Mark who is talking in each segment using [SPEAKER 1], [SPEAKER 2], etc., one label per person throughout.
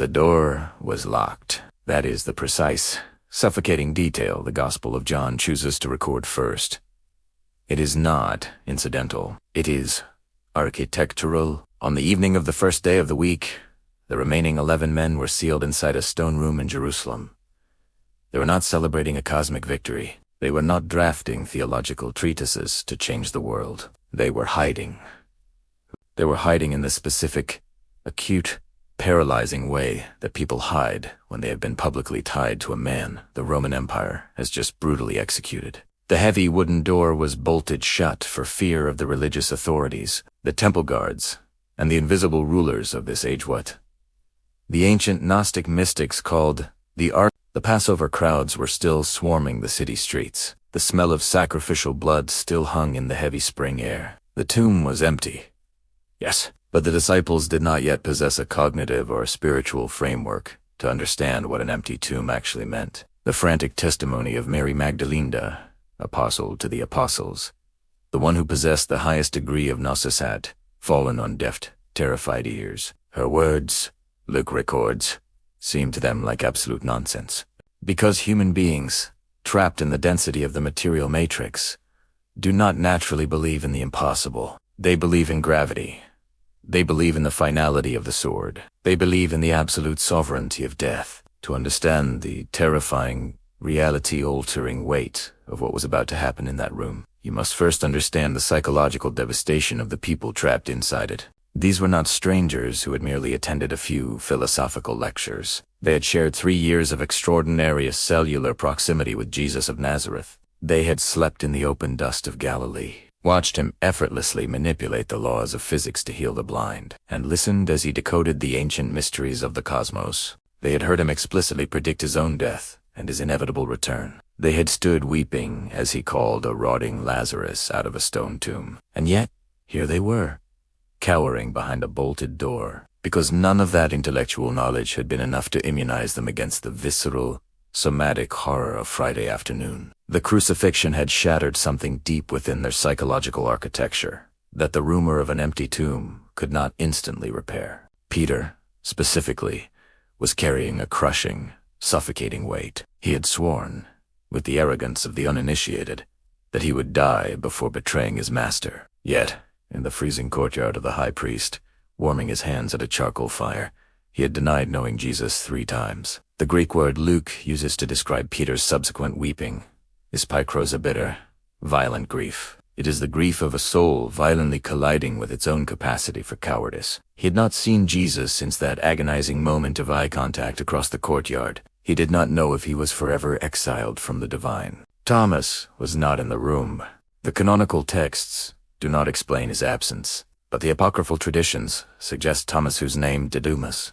[SPEAKER 1] The door was locked. That is the precise, suffocating detail the Gospel of John chooses to record first. It is not incidental. It is architectural. On the evening of the first day of the week, the remaining 11 men were sealed inside a stone room in Jerusalem. They were not celebrating a cosmic victory. They were not drafting theological treatises to change the world. They were hiding. They were hiding in the specific, acute, paralyzing way that people hide when they have been publicly tied to a man the Roman Empire has just brutally executed. The heavy wooden door was bolted shut for fear of the religious authorities, the temple guards, and the invisible rulers of this age. What the ancient Gnostic mystics called the Archons. The Passover crowds were still swarming the city streets. The smell of sacrificial blood still hung in the heavy spring air. The tomb was empty. Yes, but the disciples did not yet possess a cognitive or spiritual framework to understand what an empty tomb actually meant. The frantic testimony of Mary Magdalene, apostle to the apostles, the one who possessed the highest degree of Gnosis, had fallen on deaf, terrified ears. Her words, Luke records, seemed to them like absolute nonsense. Because human beings, trapped in the density of the material matrix, do not naturally believe in the impossible. They believe in gravity. They believe in the finality of the sword. They believe in the absolute sovereignty of death. To understand the terrifying, reality-altering weight of what was about to happen in that room, you must first understand the psychological devastation of the people trapped inside it. These were not strangers who had merely attended a few philosophical lectures. They had shared 3 years of extraordinary cellular proximity with Jesus of Nazareth. They had slept in the open dust of Galilee, watched him effortlessly manipulate the laws of physics to heal the blind, and listened as he decoded the ancient mysteries of the cosmos. They had heard him explicitly predict his own death and his inevitable return. They had stood weeping as he called a rotting Lazarus out of a stone tomb. And yet, here they were, cowering behind a bolted door, because none of that intellectual knowledge had been enough to immunize them against the visceral, somatic horror of Friday afternoon. The crucifixion had shattered something deep within their psychological architecture that the rumor of an empty tomb could not instantly repair. Peter, specifically, was carrying a crushing, suffocating weight. He had sworn, with the arrogance of the uninitiated, that he would die before betraying his master. Yet, in the freezing courtyard of the high priest, warming his hands at a charcoal fire, he had denied knowing Jesus 3 times. The Greek word Luke uses to describe Peter's subsequent weeping is bitter, violent grief. It is the grief of a soul violently colliding with its own capacity for cowardice. He had not seen Jesus since that agonizing moment of eye contact across the courtyard. He did not know if he was forever exiled from the divine. Thomas was not in the room. The canonical texts do not explain his absence, but the apocryphal traditions suggest Thomas, whose name, Didymus,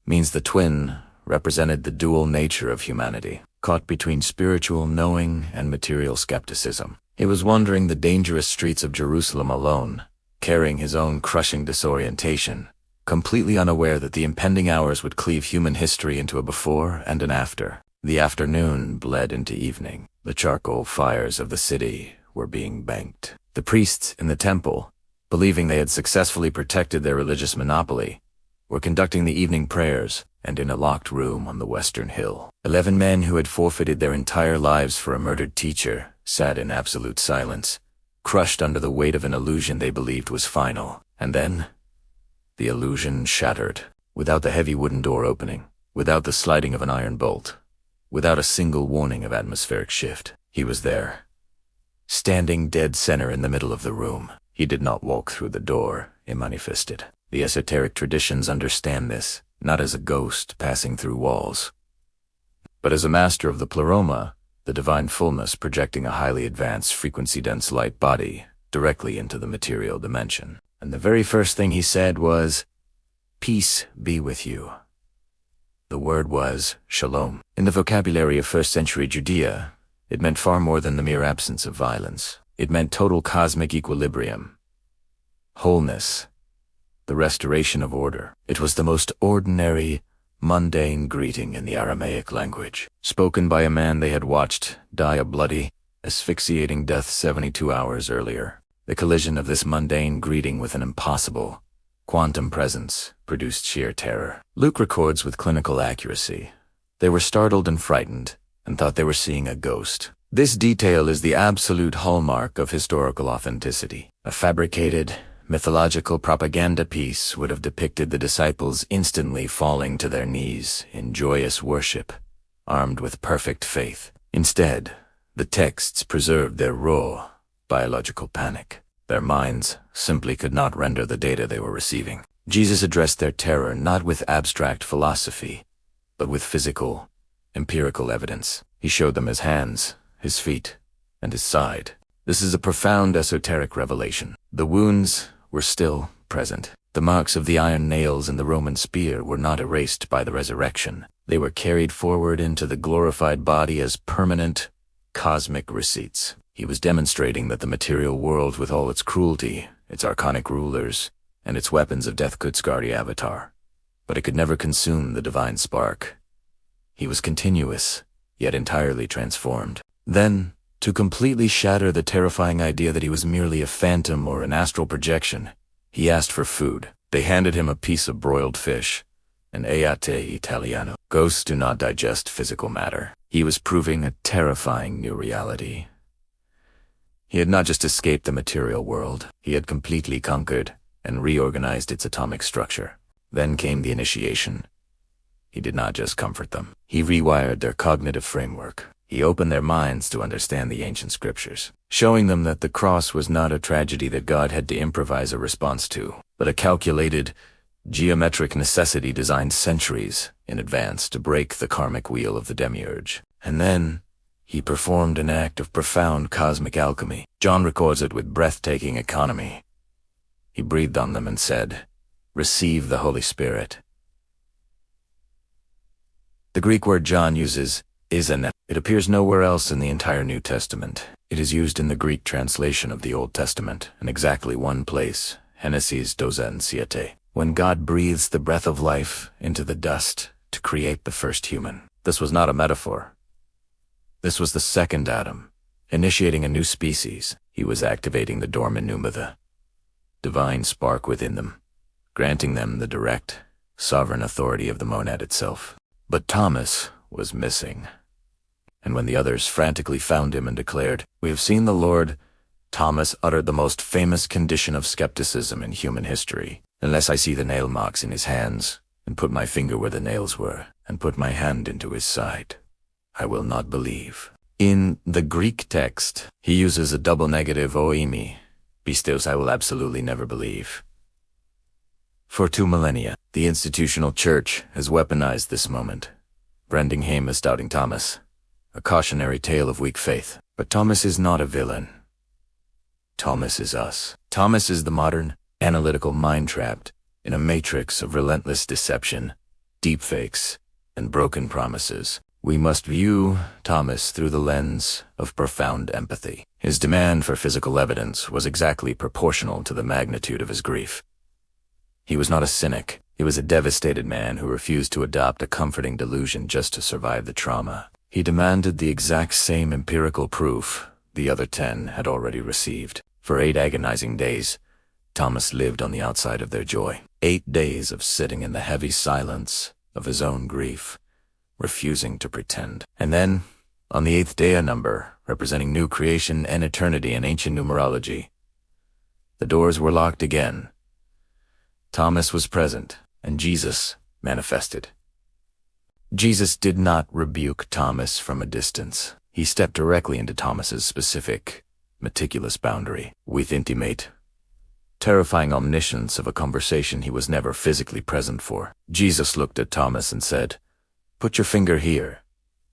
[SPEAKER 1] means the twin, represented the dual nature of humanity, caught between spiritual knowing and material skepticism. He was wandering the dangerous streets of Jerusalem alone, carrying his own crushing disorientation, completely unaware that the impending hours would cleave human history into a before and an after. The afternoon bled into evening. The charcoal fires of the city were being banked. The priests in the temple, believing they had successfully protected their religious monopoly, were conducting the evening prayers, and in a locked room on the western hill. 11 men who had forfeited their entire lives for a murdered teacher sat in absolute silence, crushed under the weight of an illusion they believed was final. And then, the illusion shattered. Without the heavy wooden door opening, without the sliding of an iron bolt, without a single warning of atmospheric shift, he was there, standing dead center in the middle of the room. He did not walk through the door, it manifested. The esoteric traditions understand this, not as a ghost passing through walls, but as a master of the pleroma, the divine fullness projecting a highly advanced frequency-dense light body directly into the material dimension. And the very first thing he said was, "Peace be with you." The word was shalom. In the vocabulary of first-century Judea, it meant far more than the mere absence of violence. It meant total cosmic equilibrium, wholeness, the restoration of order. It was the most ordinary, mundane greeting in the Aramaic language, spoken by a man they had watched die a bloody, asphyxiating death 72 hours earlier. The collision of this mundane greeting with an impossible, quantum presence produced sheer terror. Luke records with clinical accuracy. They were startled and frightened, and thought they were seeing a ghost. This detail is the absolute hallmark of historical authenticity. A fabricated, mythological propaganda piece would have depicted the disciples instantly falling to their knees in joyous worship, armed with perfect faith. Instead, the texts preserved their raw, biological panic. Their minds simply could not render the data they were receiving. Jesus addressed their terror not with abstract philosophy, but with physical, empirical evidence. He showed them his hands, his feet, and his side. This is a profound esoteric revelation. The wounds were still present. The marks of the iron nails and the Roman spear were not erased by the resurrection. They were carried forward into the glorified body as permanent, cosmic receipts. He was demonstrating that the material world, with all its cruelty, its archonic rulers, and its weapons of death, could scar the avatar, but it could never consume the divine spark. He was continuous, yet entirely transformed. Then, to completely shatter the terrifying idea that he was merely a phantom or an astral projection, he asked for food. They handed him a piece of broiled fish, an aiate italiano. Ghosts do not digest physical matter. He was proving a terrifying new reality. He had not just escaped the material world, he had completely conquered and reorganized its atomic structure. Then came the initiation. He did not just comfort them. He rewired their cognitive framework. He opened their minds to understand the ancient scriptures, showing them that the cross was not a tragedy that God had to improvise a response to, but a calculated, geometric necessity designed centuries in advance to break the karmic wheel of the demiurge. And then, he performed an act of profound cosmic alchemy. John records it with breathtaking economy. He breathed on them and said, "Receive the Holy Spirit." The Greek word John uses is an. It appears nowhere else in the entire New Testament. It is used in the Greek translation of the Old Testament, in exactly one place, Genesis 2:7. When God breathes the breath of life into the dust to create the first human. This was not a metaphor. This was the second Adam, initiating a new species. He was activating the dormant Pneuma, the divine spark within them, granting them the direct, sovereign authority of the monad itself. But Thomas was missing. And when the others frantically found him and declared, "We have seen the Lord," Thomas uttered the most famous condition of skepticism in human history. "Unless I see the nail marks in his hands, and put my finger where the nails were, and put my hand into his side, I will not believe." In the Greek text, he uses a double negative oimi, pistos, I will absolutely never believe. For 2 millennia, the institutional church has weaponized this moment, branding him as doubting Thomas, a cautionary tale of weak faith. But Thomas is not a villain. Thomas is us. Thomas is the modern, analytical mind trapped in a matrix of relentless deception, deepfakes, and broken promises. We must view Thomas through the lens of profound empathy. His demand for physical evidence was exactly proportional to the magnitude of his grief. He was not a cynic. He was a devastated man who refused to adopt a comforting delusion just to survive the trauma. He demanded the exact same empirical proof the other 10 had already received. For 8 agonizing days, Thomas lived on the outside of their joy. 8 days of sitting in the heavy silence of his own grief, refusing to pretend. And then, on the 8th day, a number representing new creation and eternity in ancient numerology, the doors were locked again. Thomas was present, and Jesus manifested. Jesus did not rebuke Thomas from a distance. He stepped directly into Thomas's specific, meticulous boundary, with intimate, terrifying omniscience of a conversation he was never physically present for. Jesus looked at Thomas and said, "Put your finger here.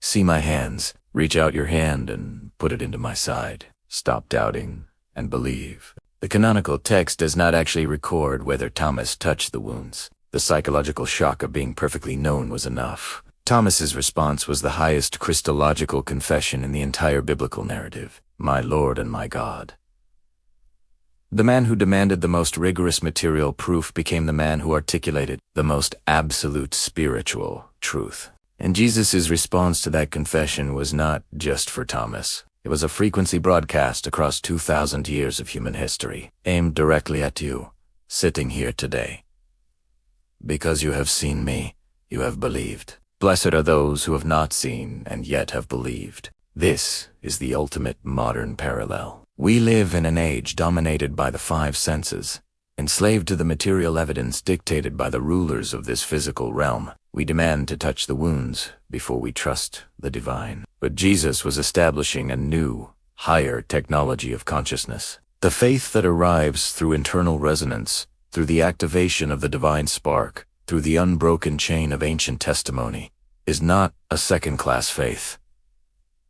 [SPEAKER 1] See my hands. Reach out your hand and put it into my side. Stop doubting and believe." The canonical text does not actually record whether Thomas touched the wounds. The psychological shock of being perfectly known was enough. Thomas's response was the highest Christological confession in the entire biblical narrative. "My Lord and my God." The man who demanded the most rigorous material proof became the man who articulated the most absolute spiritual truth. And Jesus' response to that confession was not just for Thomas. It was a frequency broadcast across 2,000 years of human history, aimed directly at you, sitting here today. Because you have seen me, you have believed. Blessed are those who have not seen and yet have believed. This is the ultimate modern parallel. We live in an age dominated by the five senses, enslaved to the material evidence dictated by the rulers of this physical realm. We demand to touch the wounds before we trust the divine. But Jesus was establishing a new, higher technology of consciousness. The faith that arrives through internal resonance, through the activation of the divine spark, through the unbroken chain of ancient testimony, is not a second-class faith.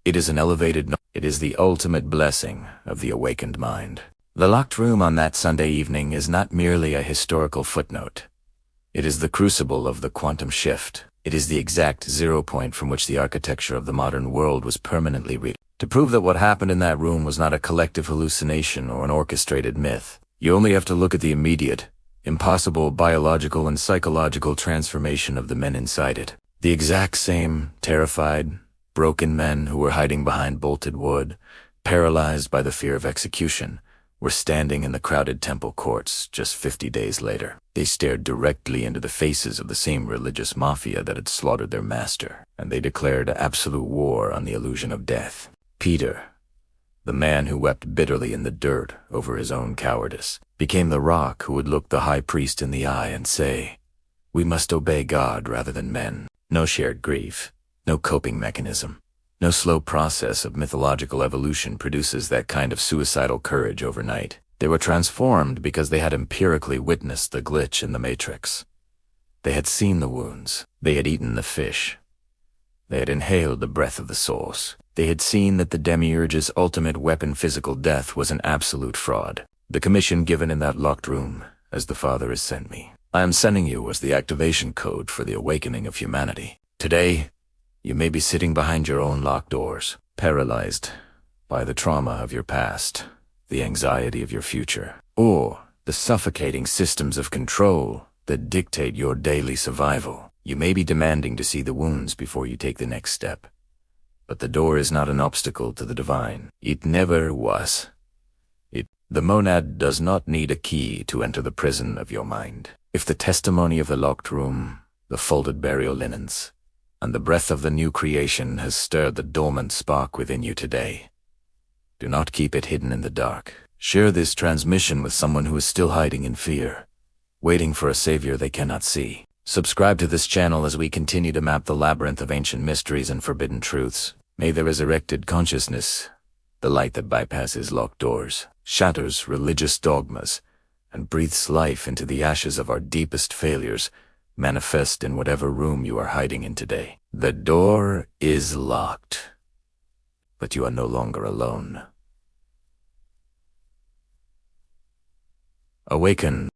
[SPEAKER 1] It is it is the ultimate blessing of the awakened mind. The locked room on that Sunday evening is not merely a historical footnote. It is the crucible of the quantum shift. It is the exact zero point from which the architecture of the modern world was permanently rebuilt. To prove that what happened in that room was not a collective hallucination or an orchestrated myth, you only have to look at the immediate, impossible biological and psychological transformation of the men inside it. The exact same terrified, broken men who were hiding behind bolted wood, paralyzed by the fear of execution, were standing in the crowded temple courts just 50 days later. They stared directly into the faces of the same religious mafia that had slaughtered their master, and they declared absolute war on the illusion of death. Peter, the man who wept bitterly in the dirt over his own cowardice, became the rock who would look the high priest in the eye and say, "We must obey God rather than men." No shared grief, no coping mechanism, no slow process of mythological evolution produces that kind of suicidal courage overnight. They were transformed because they had empirically witnessed the glitch in the Matrix. They had seen the wounds. They had eaten the fish. They had inhaled the breath of the source. They had seen that the demiurge's ultimate weapon, physical death, was an absolute fraud. The commission given in that locked room, "As the Father has sent me, I am sending you," was the activation code for the awakening of humanity. Today, you may be sitting behind your own locked doors, paralyzed by the trauma of your past, the anxiety of your future, or the suffocating systems of control that dictate your daily survival. You may be demanding to see the wounds before you take the next step. But the door is not an obstacle to the divine. It never was. The monad does not need a key to enter the prison of your mind. If the testimony of the locked room, the folded burial linens, and the breath of the new creation has stirred the dormant spark within you today, do not keep it hidden in the dark. Share this transmission with someone who is still hiding in fear, waiting for a savior they cannot see. Subscribe to this channel as we continue to map the labyrinth of ancient mysteries and forbidden truths. May the resurrected consciousness, the light that bypasses locked doors, shatters religious dogmas, and breathes life into the ashes of our deepest failures, manifest in whatever room you are hiding in today. The door is locked, but you are no longer alone. Awaken.